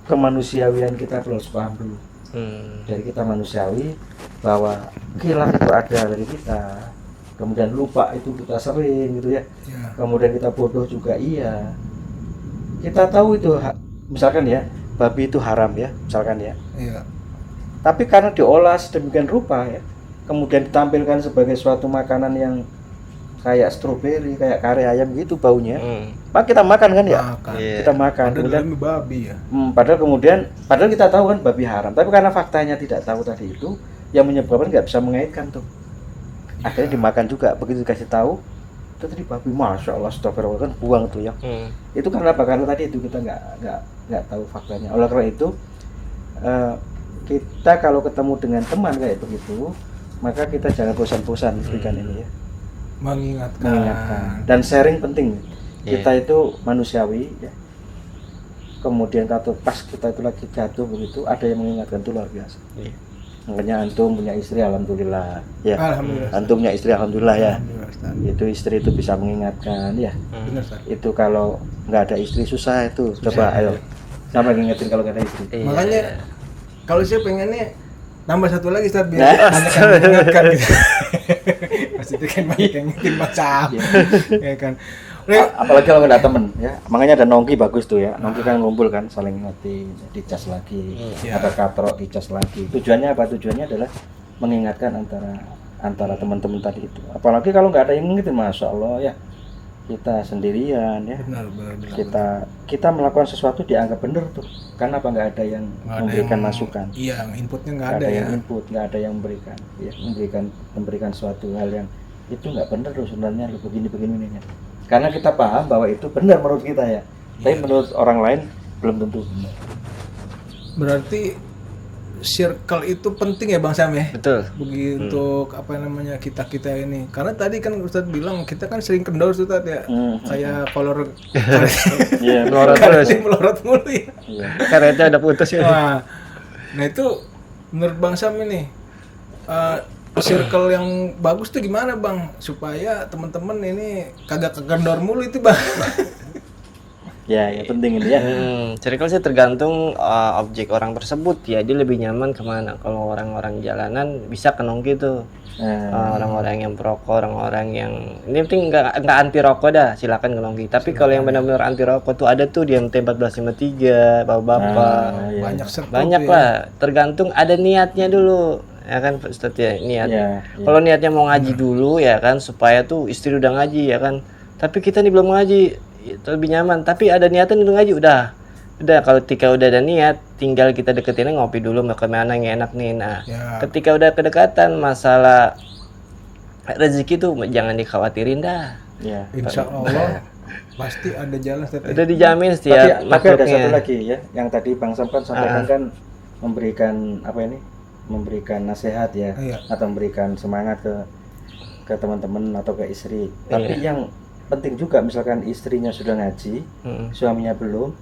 B: kemanusiawian kita harus paham dulu. Dari kita manusiawi bahwa khilaf itu ada dari kita, kemudian lupa itu kita sering gitu ya. Kemudian kita bodoh juga iya. Kita tahu itu misalkan ya babi itu haram ya, misalkan ya.
A: Iya.
B: Tapi karena diolah sedemikian rupa ya, kemudian ditampilkan sebagai suatu makanan yang kayak stroberi, kayak kare ayam gitu baunya, maka kita makan kan ya?
A: Makan.
B: Kita makan.
A: Ada
B: Kemudian
A: dalamnya babi ya.
B: Padahal kita tahu kan babi haram, tapi karena faktanya tidak tahu tadi itu, yang menyebabkan nggak bisa mengaitkan tuh. Akhirnya dimakan juga. Begitu dikasih tahu, itu tadi babi, masya Allah, astagfirullah, kan buang tuh ya. Itu karena apa? Karena tadi itu kita nggak tahu faktanya. Oleh karena itu, kita kalau ketemu dengan teman kayak begitu, maka kita jangan bosan-bosan berikan ini ya. Mengingatkan. Dan sharing penting. Kita itu manusiawi ya. Kemudian pas kita itu lagi jatuh begitu, ada yang mengingatkan, itu luar biasa. Makanya antum punya istri, alhamdulillah ya.
A: Alhamdulillah.
B: Antum punya istri, alhamdulillah ya.
A: Alhamdulillah,
B: Itu istri itu bisa mengingatkan ya.
A: Benar, Ustaz.
B: Itu kalau nggak ada istri susah itu. Coba ayo. Siapa yang ngingetin kalau nggak ada istri?
A: Makanya kalau saya pengennya nambah satu lagi Ustaz biar banyak yang mengingatkan gitu. Maksudnya kan banyak yang ngingetin macam. Ya kan.
B: Apalagi kalau nggak ada temen ya. Makanya ada nongki bagus tuh ya. Nongki kan ngumpul kan, saling ngingetin, dicas lagi. Ada katrok dicas lagi. Tujuannya apa? Tujuannya adalah mengingatkan antara teman-teman tadi itu. Apalagi kalau nggak ada yang ngingetin, masya Allah ya. Kita sendirian ya.
A: Benar.
B: Kita melakukan sesuatu dianggap benar tuh. Karena apa? Nggak ada yang memberikan masukan.
A: Iya, inputnya nggak ada
B: yang input, nggak ada yang memberikan, ya, memberikan suatu hal yang itu nggak benar loh sebenarnya, lo begini ya. Karena kita paham bahwa itu benar menurut kita ya, tapi menurut orang lain belum tentu benar.
A: Berarti circle itu penting ya Bang Sam ya?
C: Betul.
A: Begitu apa namanya kita ini. Karena tadi kan Ustadz bilang kita kan sering kendor Ustadz ya. Kayak kolor
B: Iya,
A: melorot mulu ya.
C: Karetnya udah putus ya.
A: Nah itu menurut Bang Sam ini circle yang bagus tuh gimana Bang? Supaya teman-teman ini kagak kendor mulu itu Bang.
B: Ya, yang penting ini ya.
C: Circle sih tergantung objek orang tersebut ya, dia lebih nyaman kemana. Kalau orang-orang jalanan bisa ke nongki tuh. Orang-orang yang perokok, orang-orang yang ini penting nggak anti rokok dah, silakan ke nongki. Tapi kalau yang benar-benar anti rokok tuh ada tuh di MT 1453, bapak-bapak. Banyak lah, tergantung ada niatnya dulu. Ya kan Ustaz ya, niat. Kalau niatnya mau ngaji dulu ya kan, supaya tuh istri udah ngaji ya kan. Tapi kita nih belum ngaji, itu lebih nyaman. Tapi ada niatan untuk ngaji udah kalau ketika udah ada niat, tinggal kita deketinnya ngopi dulu, mau kemana yang enak nih. Nah ketika udah kedekatan, masalah rezeki tuh jangan dikhawatirin dah.
B: Insya
A: Allah pasti ada jalan.
C: Udah dijamin setiap
B: tapi ada satu lagi ya, yang tadi Bang Sam kan sampaikan kan memberikan nasihat ya, atau memberikan semangat ke teman-teman atau ke istri. Tapi yang penting juga, misalkan istrinya sudah ngaji, suaminya belum,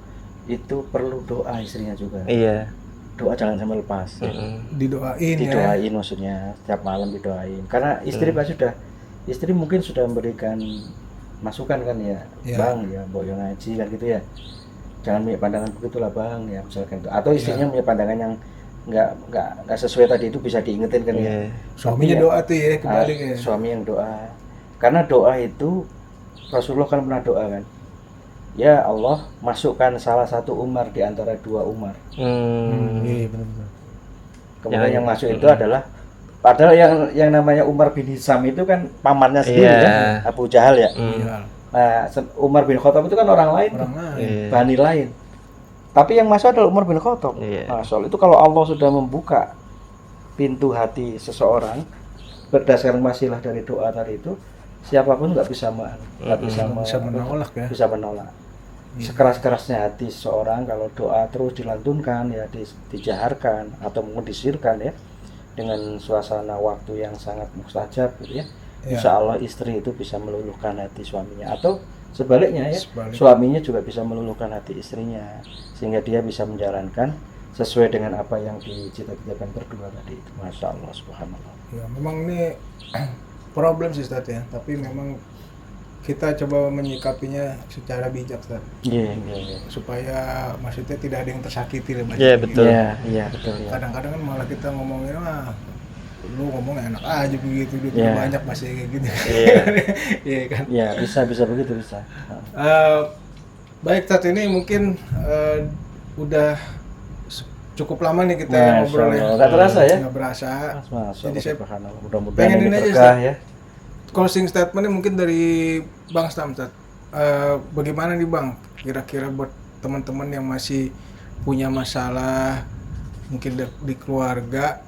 B: itu perlu doa istrinya juga. Doa jangan sampai lepas. Didoain maksudnya, setiap malam didoain. Karena istri istri mungkin sudah memberikan masukan kan ya, Bang ya, boyo ngaji kan gitu ya. jangan punya pandangan begitulah bang ya misalkan itu. Atau istrinya punya pandangan yang nggak sesuai tadi itu bisa diingetin kan ya.
A: Suaminya
B: Tapi
A: doa tuh ya kebalik ya.
B: Suami yang doa, karena doa itu Rasulullah kan pernah doa kan, ya Allah masukkan salah satu Umar di antara dua Umar.
A: Iya benar-benar.
B: Kemudian yang masuk itu adalah, padahal yang namanya Umar bin Hisam itu kan pamannya sendiri kan, Abu Jahal ya. Nah, Umar bin Khattab itu kan orang lain, Bani lain. Tapi yang masuk adalah Umar bin Khattab. Nah, soal itu kalau Allah sudah membuka pintu hati seseorang berdasarkan wasilah dari doa tadi itu, siapapun nggak bisa menolak ya. Bisa menolak. Sekeras-kerasnya hati seseorang kalau doa terus dilantunkan ya, dijaharkan atau mungkin disirkan ya, dengan suasana waktu yang sangat mustajab gitu ya. Insya Allah istri itu bisa meluluhkan hati suaminya, atau sebaliknya ya, suaminya juga bisa meluluhkan hati istrinya sehingga dia bisa menjalankan sesuai dengan apa yang dicita-citakan berdua tadi itu. Masya Allah, subhanallah.
A: Ya memang ini problem sih Ustaz ya, tapi memang kita coba menyikapinya secara bijak Ustaz.
B: Iya.
A: Supaya maksudnya tidak ada yang tersakiti lah.
C: Iya betul.
B: Iya betul.
A: Kadang-kadang kan malah kita ngomongin lu ngomongnya enak aja begitu, banyak masih kayak gitu. Iya kan.
B: Iya bisa begitu bisa.
A: Baik Tat, ini mungkin udah cukup lama nih kita ngobrol ya.
B: Nggak terasa ya?
A: Nggak berasa.
B: Jadi saya mudah-mudahan
A: pengen
B: ini
A: aja
B: berkah ya.
A: Closing statementnya mungkin dari Bang Stam, Tat. Bagaimana nih Bang, kira-kira buat teman-teman yang masih punya masalah mungkin di keluarga,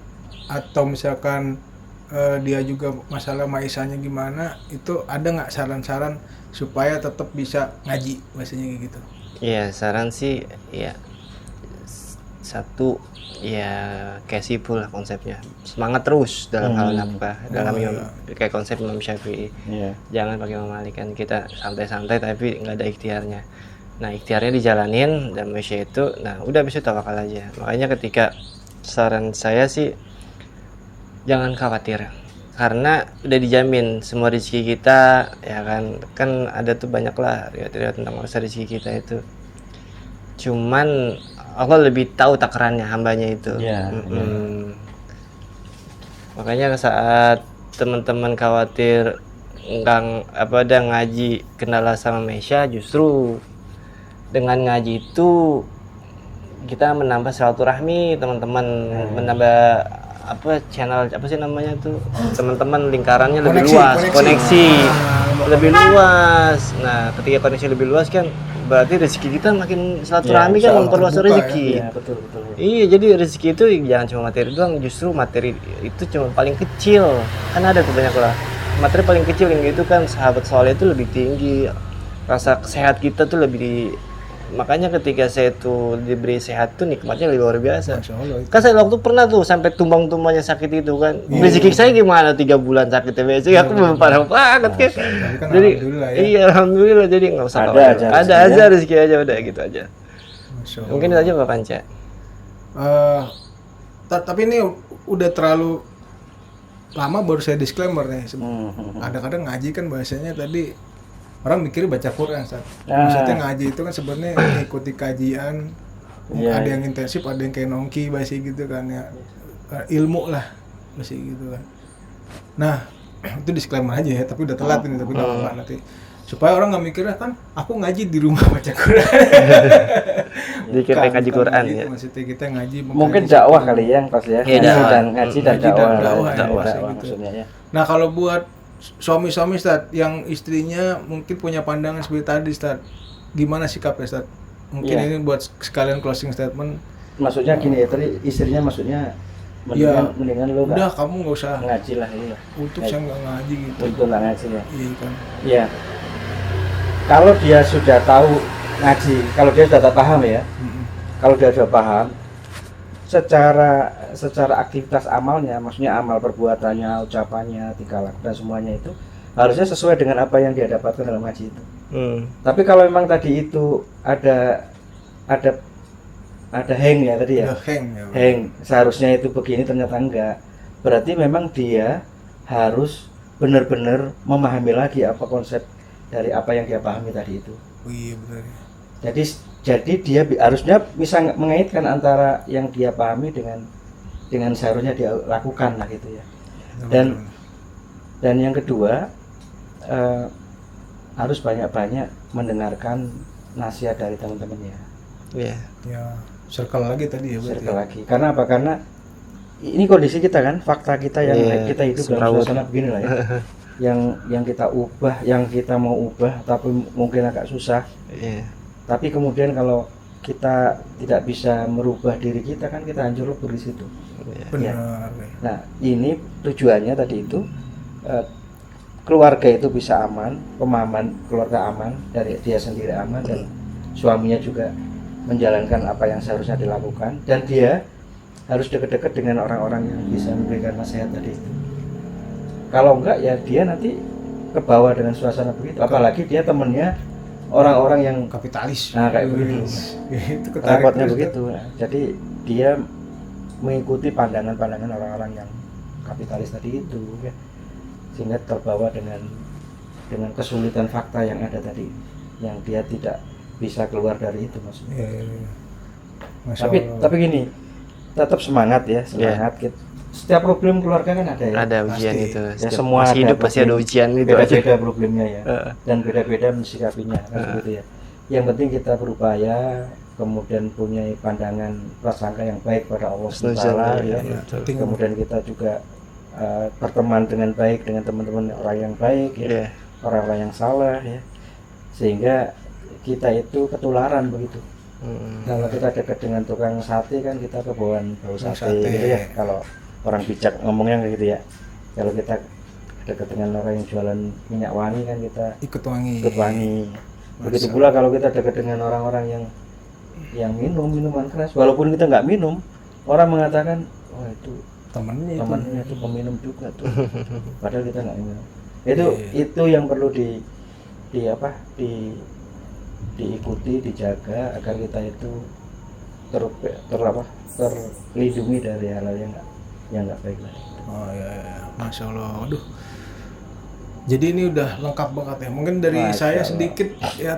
A: atau misalkan dia juga masalah maisanya gimana, itu ada nggak saran-saran supaya tetap bisa ngaji bahasanya kayak gitu?
C: Iya, saran sih ya satu ya kayak Sipul lah konsepnya, semangat terus dalam hal nafkah, dalam kayak konsep Imam Syafi'i. Jangan pakai memalikan, kita santai-santai tapi nggak ada ikhtiarnya. Nah ikhtiarnya dijalanin dan Masya itu, nah udah bisa tawakal aja. Makanya ketika saran saya sih jangan khawatir, karena udah dijamin semua rezeki kita ya kan ada tuh banyak lah riwayat tentang masa rezeki kita itu, cuman Allah lebih tahu takarannya hambanya itu. Makanya saat teman-teman khawatir ada ngaji kendala sama Mesya, justru dengan ngaji itu kita menambah silaturahmi teman-teman, menambah channel teman-teman lingkarannya lebih luas, koneksi lebih luas. Nah ketika koneksi lebih luas kan berarti rezeki kita makin silaturahmi kan memperluas rezeki.
B: Betul.
C: Iya, jadi rezeki itu jangan cuma materi doang, justru materi itu cuma paling kecil. Kan ada tuh banyak lah materi paling kecil yang gitu kan, sahabat soleh itu lebih tinggi, rasa sehat kita tuh lebih makanya ketika saya tuh diberi sehat tuh nikmatnya luar biasa. Kan saya waktu pernah tuh sampai tumbang-tumbangnya sakit itu kan. Rezeki saya gimana 3 bulan sakitnya biasa aku memang parah banget kan. Jadi alhamdulillah, jadi nggak usah ada aja rezeki aja, udah gitu aja. Mungkin itu aja Pak Panca.
A: Tapi ini udah terlalu lama baru saya disclaimer nih. Kadang-kadang ngaji kan bahasanya tadi orang mikirnya baca Quran, Ustaz. Maksudnya ngaji itu kan sebenarnya ikuti kajian, ada yang intensif, ada yang kayak nongki bahasa gitu kan ya, ilmu lah bahasa gitu kan. Nah itu disclaimer aja ya, tapi udah telat ini, tapi nggak apa-apa nanti supaya orang nggak mikirnya kan aku ngaji di rumah baca Quran.
C: Dikira ngaji Quran
A: gitu,
C: ya.
A: Maksudnya kita ngaji
B: mungkin dakwah kali ya yang pas ya. Dan ngaji dan dakwah
A: gitu. Maksudnya ya. Nah kalau buat suami-suami Ustaz yang istrinya mungkin punya pandangan seperti tadi Ustaz, gimana sikapnya Ustaz? Mungkin ini buat sekalian closing statement.
B: Maksudnya gini ya, tadi istrinya maksudnya mendingan lu
A: udah kamu nggak usah
B: ngaji lah ya.
A: Untuk saya nggak ngaji gitu.
B: Untuk nggak ngaji ya.
A: Iya kan.
B: Iya. Kalau dia sudah tahu ngaji, kalau dia sudah paham ya. Kalau dia sudah paham secara aktivitas amalnya, maksudnya amal perbuatannya, ucapannya, tingkah laku dan semuanya itu harusnya sesuai dengan apa yang dia dapatkan dalam ngaji itu. Tapi kalau memang tadi itu ada hang ya tadi ya. Hang seharusnya itu begini ternyata enggak. Berarti memang dia harus benar-benar memahami lagi apa konsep dari apa yang dia pahami tadi itu.
A: Oh iya benar.
B: Jadi dia harusnya bisa mengaitkan antara yang dia pahami dengan seharusnya dia lakukan lah gitu ya. Dan yang kedua, harus banyak-banyak mendengarkan nasihat dari teman-temannya.
C: Iya.
A: Ya, circle lagi tadi ya berarti.
B: Circle lagi. Karena apa? Karena ini kondisi kita kan, fakta kita yang kita hidup dalam suasana begini lah ya. yang kita ubah, yang kita mau ubah tapi mungkin agak susah.
C: Iya.
B: Tapi kemudian kalau kita tidak bisa merubah diri kita kan kita hancur lebur di situ.
A: Benar.
B: Nah, ini tujuannya tadi itu keluarga itu bisa aman, pemahaman keluarga aman, dari dia sendiri aman dan suaminya juga menjalankan apa yang seharusnya dilakukan, dan dia harus dekat-dekat dengan orang-orang yang bisa memberikan nasihat tadi itu. Kalau enggak ya dia nanti kebawa dengan suasana begitu, apalagi dia temennya orang-orang yang
A: kapitalis.
B: Nah, kayak begitu.
A: Itu ketarik
B: Repotnya
A: terus,
B: begitu. Nah, jadi dia mengikuti pandangan-pandangan orang-orang yang kapitalis tadi itu ya. Sehingga terbawa dengan kesulitan fakta yang ada tadi, yang dia tidak bisa keluar dari itu maksudnya.
A: Iya.
B: Tapi gini, tetap semangat ya, semangat. Setiap problem keluarga kan ada ya.
C: Ada ujian
A: Pasti.
C: itu.
B: Ya, semua
C: masih
B: ada
C: hidup pasti ada
B: problem.
C: ujian itu.
B: Beda-beda problemnya ya. Dan beda-beda mensikapinya kan begitu ya. Yang penting kita berupaya, kemudian punya pandangan prasangka yang baik pada Allah SWT ya. Kemudian kita juga berteman dengan baik dengan teman-teman orang yang baik ya, orang-orang yang salah ya, sehingga kita itu ketularan begitu. Kalau kita dekat dengan tukang sate kan kita kebawaan bau sate gitu ya, kalau orang bijak ngomongnya kayak gitu ya. Kalau kita dekat dengan orang yang jualan minyak wangi kan kita
A: ikut wangi.
B: Begitu pula kalau kita dekat dengan orang-orang yang minum minuman keras, walaupun kita nggak minum, orang mengatakan oh itu temannya itu peminum juga tuh. Padahal kita nggak minum. Itu yang perlu diikuti, dijaga agar kita itu terlindungi dari hal-hal yang nggak baik lagi.
A: Oh ya, Masya Allah. Aduh. Jadi ini udah lengkap banget ya. Mungkin dari saya sedikit ya,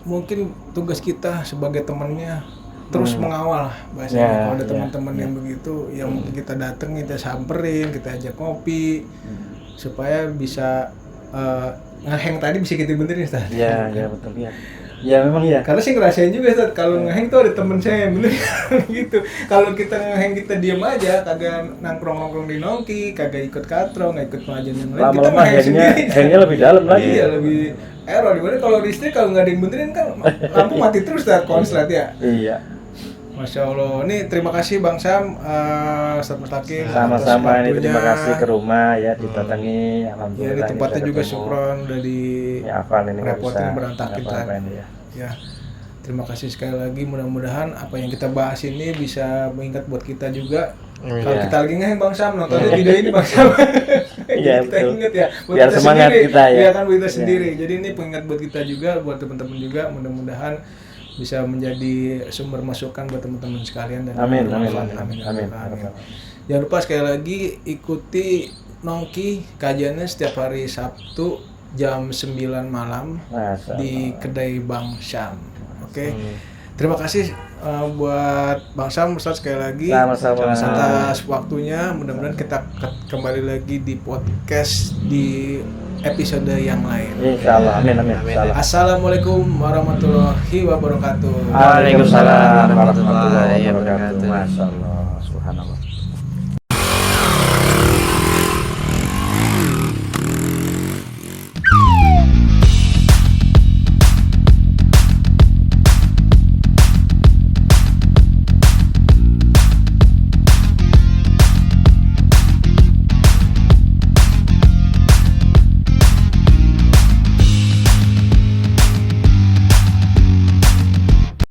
A: mungkin tugas kita sebagai temannya terus mengawal bahasanya. Kalau ada teman-teman yang begitu, yang mungkin kita datang, kita samperin, kita ajak kopi supaya bisa ngeheng tadi bisa kita benerin Ustaz.
B: Ya betul ya. Ya memang ya.
A: Karena saya ngerasain juga Ustaz, kalau ngeheng tuh ada temen saya yang bener gitu. Kalau kita ngeheng kita diam aja, kagak nongkrong di nongki, kagak ikut katrol, nggak ikut pengajian yang lain, kita ngeheng sendiri.
B: Hengnya lebih dalam lagi.
A: Iya, lebih error. Dimana kalau listrik kalau nggak ada yang benerin kan lampu mati terus Ustaz, konslet ya.
B: Iya.
A: Masya Allah. Ini terima kasih Bang Sam, Ustaz Mustaqim.
B: Sama-sama, ini terima kasih ke rumah ya, didatangi. Alhamdulillah.
A: Ya, di tempatnya juga syukron udah di repotin berantakin tadi. Ya. Terima kasih sekali lagi. Mudah-mudahan apa yang kita bahas ini bisa mengingat buat kita juga. Kalau kita lagi ngeheng Bang Sam, nontonnya video ini Bang Sam.
B: Iya,
A: kita ingat ya. Buat
B: biar
A: kita
B: semangat
A: sendiri,
B: kita ya.
A: Iya kan buat kita sendiri. Jadi ini pengingat buat kita juga, buat teman-teman juga. Mudah-mudahan bisa menjadi sumber masukan buat teman-teman sekalian dan
B: amin.
A: Jangan lupa sekali lagi ikuti Nongki kajiannya setiap hari Sabtu jam 9 malam di kedai Bang Sam. Oke. Terima kasih buat Bang Sam, Ustaz sekali lagi atas waktunya. Mudah-mudahan kita kembali lagi di podcast di episode yang lain.
B: Insyaallah. Amin.
A: Assalamualaikum warahmatullahi wabarakatuh.
C: Waalaikumsalam warahmatullahi wabarakatuh.
B: Masyaallah, subhanallah.